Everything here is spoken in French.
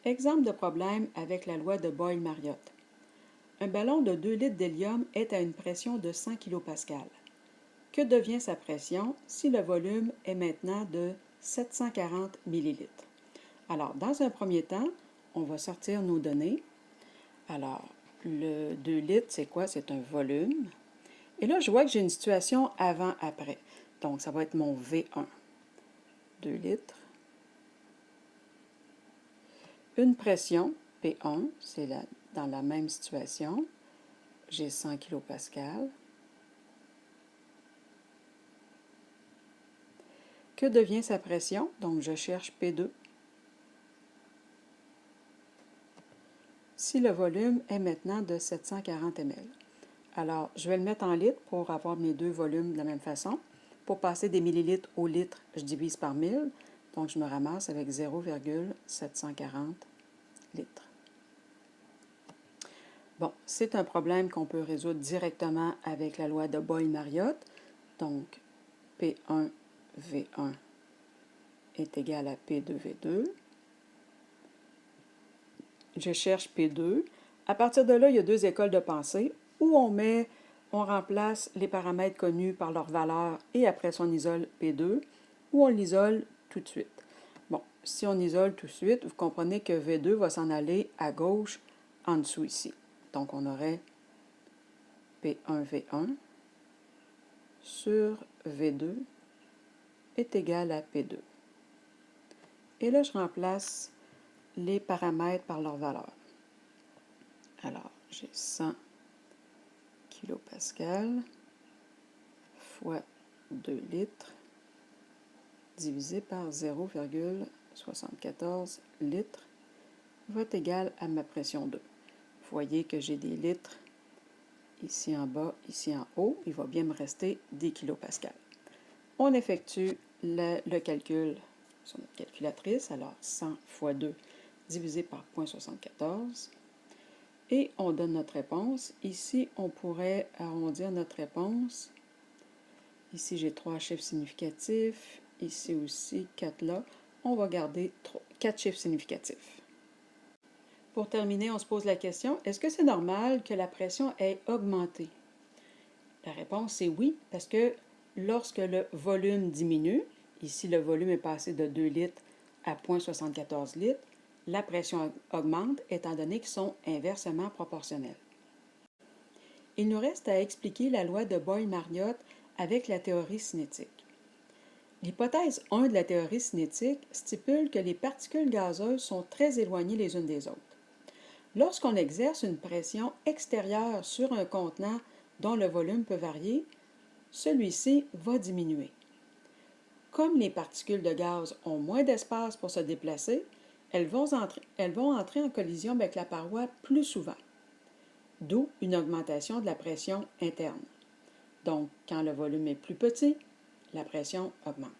Exemple de problème avec la loi de Boyle-Mariotte. Un ballon de 2 litres d'hélium est à une pression de 100 kPa. Que devient sa pression si le volume est maintenant de 740 ml? Alors, dans un premier temps, on va sortir nos données. Alors, le 2 litres, c'est quoi? C'est un volume. Et là, je vois que j'ai une situation avant-après. Donc, ça va être mon V1. 2 litres. Une pression, P1, c'est dans la même situation. J'ai 100 kPa. Que devient sa pression? Donc, je cherche P2. Si le volume est maintenant de 740 ml. Alors, je vais le mettre en litres pour avoir mes deux volumes de la même façon. Pour passer des millilitres au litre, je divise par 1000. Donc, je me ramasse avec 0,740 litres. Bon, c'est un problème qu'on peut résoudre directement avec la loi de Boyle-Mariotte. Donc, P1V1 est égal à P2V2. Je cherche P2. À partir de là, il y a deux écoles de pensée où on remplace les paramètres connus par leur valeur et après ça, on isole P2 ou on l'isole tout de suite. Bon, si on isole tout de suite, vous comprenez que V2 va s'en aller à gauche en dessous ici. Donc, on aurait P1V1 sur V2 est égal à P2. Et là, je remplace les paramètres par leur valeur. Alors, j'ai 100 kPa fois 2 litres divisé par 0,74 litres va être égal à ma pression 2. Vous voyez que j'ai des litres ici en bas, ici en haut. Il va bien me rester des kilopascals. On effectue le calcul sur notre calculatrice. Alors, 100 fois 2 divisé par 0,74. Et on donne notre réponse. Ici, on pourrait arrondir notre réponse. Ici, j'ai 3 chiffres significatifs. Ici aussi, 4 là. On va garder 4 chiffres significatifs. Pour terminer, on se pose la question, est-ce que c'est normal que la pression ait augmenté? La réponse est oui, parce que lorsque le volume diminue, ici le volume est passé de 2 litres à 0,74 litres, la pression augmente étant donné qu'ils sont inversement proportionnels. Il nous reste à expliquer la loi de Boyle-Mariotte avec la théorie cinétique. L'hypothèse 1 de la théorie cinétique stipule que les particules gazeuses sont très éloignées les unes des autres. Lorsqu'on exerce une pression extérieure sur un contenant dont le volume peut varier, celui-ci va diminuer. Comme les particules de gaz ont moins d'espace pour se déplacer, elles vont entrer en collision avec la paroi plus souvent, d'où une augmentation de la pression interne. Donc, quand le volume est plus petit, la pression augmente.